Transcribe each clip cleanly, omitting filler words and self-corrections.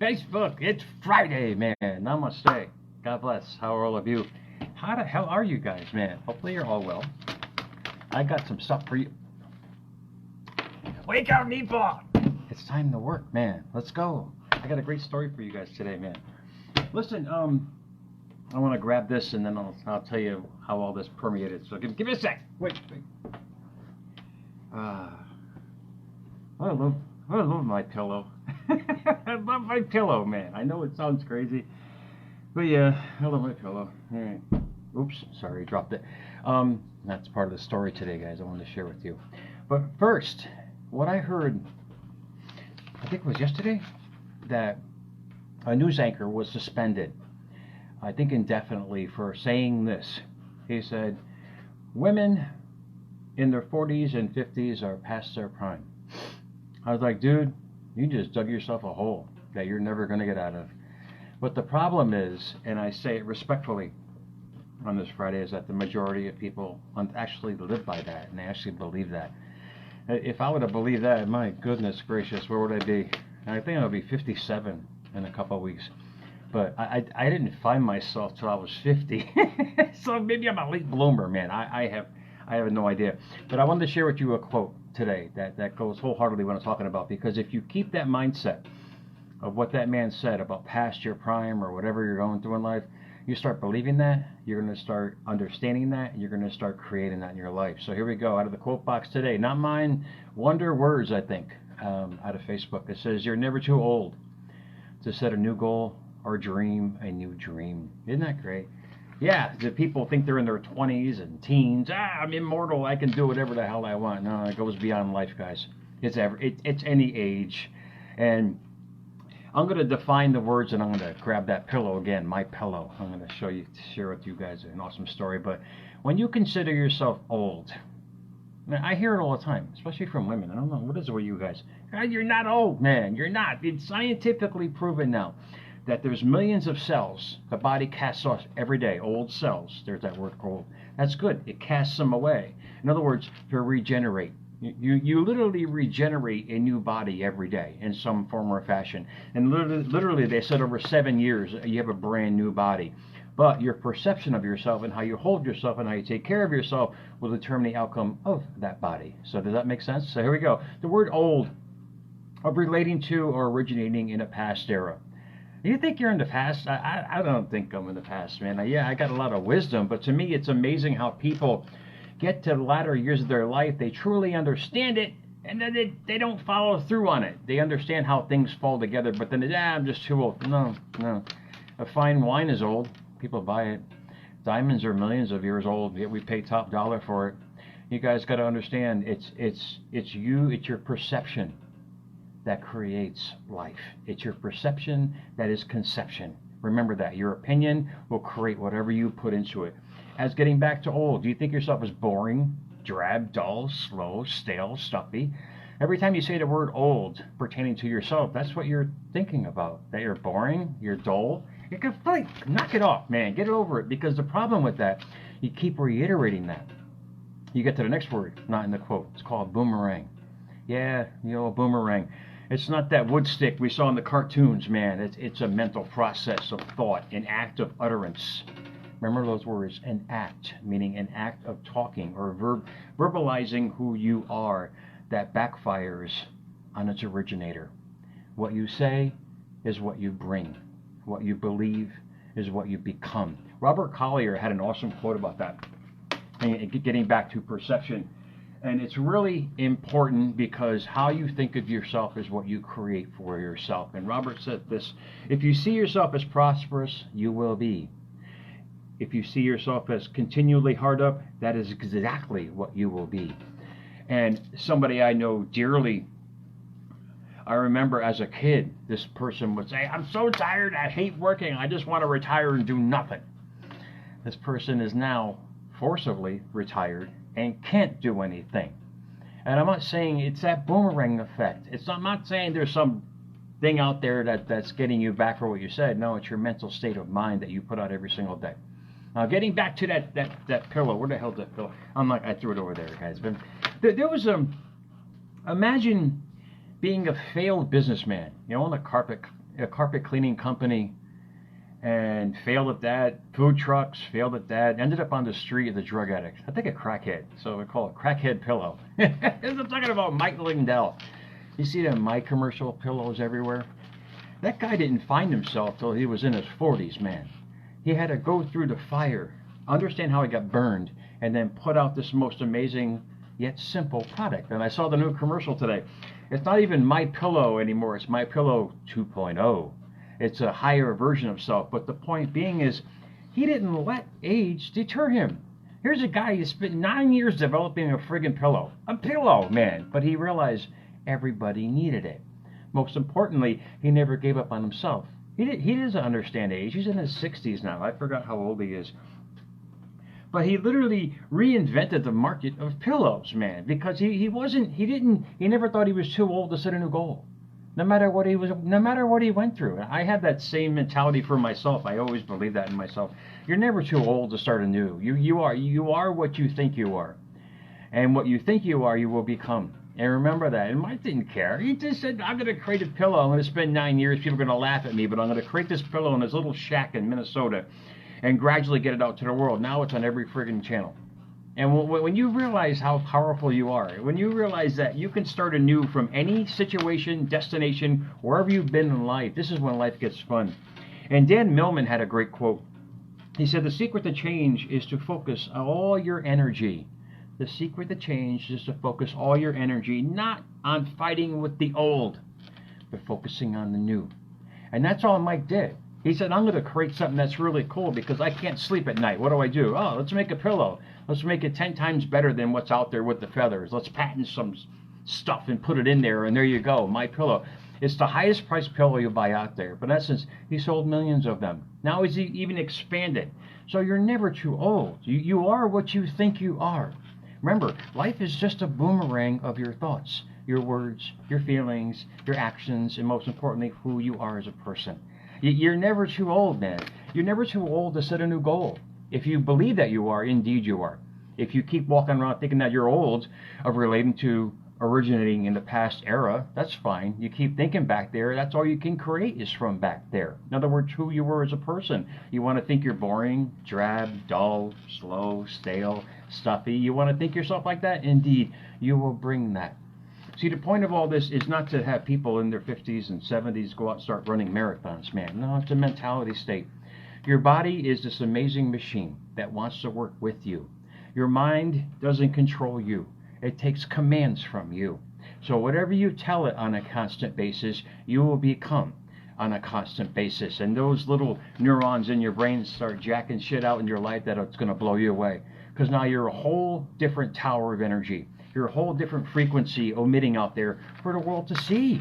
Facebook. It's Friday, man. Namaste. God bless. How are all of you? How the hell are you guys, man? Hopefully you're all well. I got some stuff for you. Wake up, meatball! It's time to work, man. Let's go. I got a great story for you guys today, man. Listen, I want to grab this and then I'll tell you how all this permeated. So give me a sec. Wait. I love my pillow. I love my pillow, man. I know it sounds crazy, but yeah, I love my pillow. All right. Oops, sorry, dropped it. That's part of the story today, guys. I wanted to share with you. But first, what I heard, I think it was yesterday, that a news anchor was suspended, I think indefinitely, for saying this. He said, women in their 40s and 50s are past their prime. I was like, dude, you just dug yourself a hole that you're never going to get out of. But the problem is, and I say it respectfully on this Friday, is that the majority of people actually live by that, and they actually believe that. If I would have believed that, my goodness gracious, where would I be? I think I'll be 57 in a couple of weeks. But I didn't find myself till I was 50. So maybe I'm a late bloomer, man. I have no idea. But I wanted to share with you a quote today that goes wholeheartedly what I'm talking about. Because if you keep that mindset of what that man said about past your prime or whatever you're going through in life, you start believing that, you're going to start understanding that, and you're going to start creating that in your life. So here we go, out of the quote box today. Not mine, Wonder Words, I think, out of Facebook. It says, you're never too old to set a new goal or dream a new dream. Isn't that great? Yeah, the people think they're in their 20s and teens. I'm immortal. I can do whatever the hell I want. No, it goes beyond life, guys. It's any age. And I'm going to define the words, and I'm going to grab that pillow again, my pillow. I'm going to share with you guys an awesome story. But when you consider yourself old, man, I hear it all the time, especially from women. I don't know, what is it with you guys? You're not old, man. You're not. It's scientifically proven now that there's millions of cells the body casts off every day. Old cells. There's that word, old. That's good. It casts them away. In other words, to regenerate. You literally regenerate a new body every day in some form or fashion. And literally they said over 7 years you have a brand new body. But your perception of yourself and how you hold yourself and how you take care of yourself will determine the outcome of that body. So does that make sense? So here we go. The word old, of relating to or originating in a past era. You think you're in the past? I don't think I'm in the past, man. Yeah, I got a lot of wisdom, but to me it's amazing how people get to the latter years of their life, they truly understand it, and then they don't follow through on it. They understand how things fall together, but then I'm just too old. No. A fine wine is old. People buy it. Diamonds are millions of years old, yet we pay top dollar for it. You guys got to understand, it's your perception that creates life. It's your perception that is conception. Remember that. Your opinion will create whatever you put into it. As getting back to old, do you think yourself as boring, drab, dull, slow, stale, stuffy? Every time you say the word old pertaining to yourself, that's what you're thinking about. That you're boring, you're dull. You can knock it off, man. Get it over it. Because the problem with that, you keep reiterating that. You get to the next word, not in the quote. It's called boomerang. Yeah, the old boomerang. It's not that wood stick we saw in the cartoons, man. It's a mental process of thought, an act of utterance. Remember those words, an act, meaning an act of talking or verbalizing who you are that backfires on its originator. What you say is what you bring. What you believe is what you become. Robert Collier had an awesome quote about that, and getting back to perception. And it's really important because how you think of yourself is what you create for yourself. And Robert said this, if you see yourself as prosperous, you will be. If you see yourself as continually hard up, that is exactly what you will be. And somebody I know dearly, I remember as a kid, this person would say, I'm so tired, I hate working, I just want to retire and do nothing. This person is now forcibly retired and can't do anything. And I'm not saying it's that boomerang effect. I'm not saying there's some thing out there that's getting you back for what you said. No, it's your mental state of mind that you put out every single day. Now, getting back to that pillow. Where the hell's that pillow? I threw it over there, guys. But there was imagine being a failed businessman, on the carpet a carpet cleaning company and failed at that. Food trucks, failed at that. Ended up on the street as a drug addict. I think a crackhead. So we call it crackhead pillow. I'm talking about Mike Lindell. You see them My commercial pillows everywhere? That guy didn't find himself till he was in his 40s, man. He had to go through the fire, understand how he got burned, and then put out this most amazing yet simple product. And I saw the new commercial today. It's not even My Pillow anymore. It's My Pillow 2.0. It's a higher version of self. But the point being is, he didn't let age deter him. Here's a guy who spent 9 years developing a friggin' pillow. A pillow, man. But he realized everybody needed it. Most importantly, he never gave up on himself. He doesn't understand age. He's in his 60s now. I forgot how old he is. But he literally reinvented the market of pillows, man, because he never thought he was too old to set a new goal. No matter what he went through. I have that same mentality for myself. I always believe that in myself. You're never too old to start anew. You are what you think you are. And what you think you are, you will become. And remember that. And Mike didn't care. He just said, I'm going to create a pillow. I'm going to spend 9 years. People are going to laugh at me, but I'm going to create this pillow in this little shack in Minnesota and gradually get it out to the world. Now it's on every friggin' channel. And when you realize how powerful you are, when you realize that you can start anew from any situation, destination, wherever you've been in life, this is when life gets fun. And Dan Millman had a great quote. He said, the secret to change is to focus all your energy. The secret to change is to focus all your energy not on fighting with the old, but focusing on the new. And that's all Mike did. He said, I'm going to create something that's really cool because I can't sleep at night. What do I do? Oh, let's make a pillow. Let's make it 10 times better than what's out there with the feathers. Let's patent some stuff and put it in there, and there you go, My Pillow. It's the highest priced pillow you buy out there. But in essence, he sold millions of them. Now he's even expanded. So you're never too old. You are what you think you are. Remember, life is just a boomerang of your thoughts, your words, your feelings, your actions, and most importantly, who you are as a person. You're never too old, man. You're never too old to set a new goal. If you believe that you are, indeed you are. If you keep walking around thinking that you're old, of relating to originating in the past era, that's fine. You keep thinking back there, that's all you can create is from back there. In other words, who you were as a person. You want to think you're boring, drab, dull, slow, stale, stuffy. You want to think yourself like that? Indeed, you will bring that. See, the point of all this is not to have people in their 50s and 70s go out and start running marathons, man. No, it's a mentality state. Your body is this amazing machine that wants to work with you. Your mind doesn't control you. It takes commands from you. So whatever you tell it on a constant basis, you will become on a constant basis. And those little neurons in your brain start jacking shit out in your life that it's going to blow you away. Because now you're a whole different tower of energy. You're a whole different frequency emitting out there for the world to see.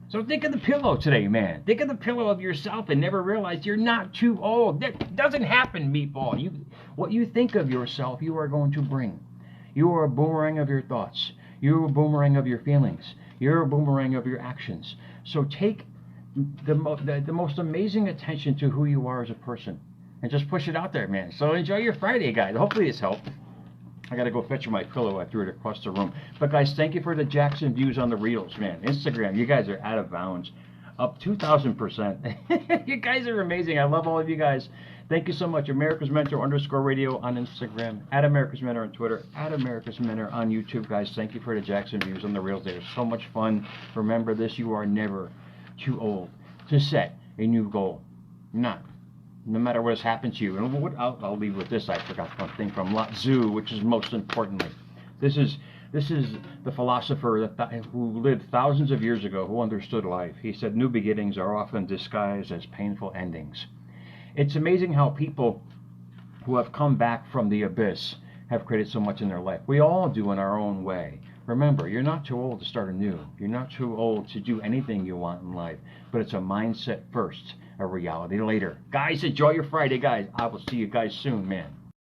So think of the pillow today, man. Think of the pillow of yourself and never realize you're not too old. That doesn't happen, meatball. What you think of yourself, you are going to bring. You are a boomerang of your thoughts. You're a boomerang of your feelings. You're a boomerang of your actions. So take the most amazing attention to who you are as a person and just push it out there, man. So enjoy your Friday, guys. Hopefully this helped. I got to go fetch my pillow. I threw it across the room. But guys, thank you for the Jackson views on the Reels, man. Instagram, you guys are out of bounds. Up 2,000%. You guys are amazing. I love all of you guys. Thank you so much. America's Mentor _radio on Instagram. At America's Mentor on Twitter. At America's Mentor on YouTube, guys. Thank you for the Jackson views on the Reels. They're so much fun. Remember this, you are never too old to set a new goal. Not. No matter what has happened to you. And I'll leave with this. I forgot one thing from Lao Tzu, which is most importantly. This is the philosopher who lived thousands of years ago, who understood life. He said, new beginnings are often disguised as painful endings. It's amazing how people who have come back from the abyss have created so much in their life. We all do in our own way. Remember, you're not too old to start anew. You're not too old to do anything you want in life. But it's a mindset first, a reality later. Guys, enjoy your Friday, guys. I will see you guys soon, man.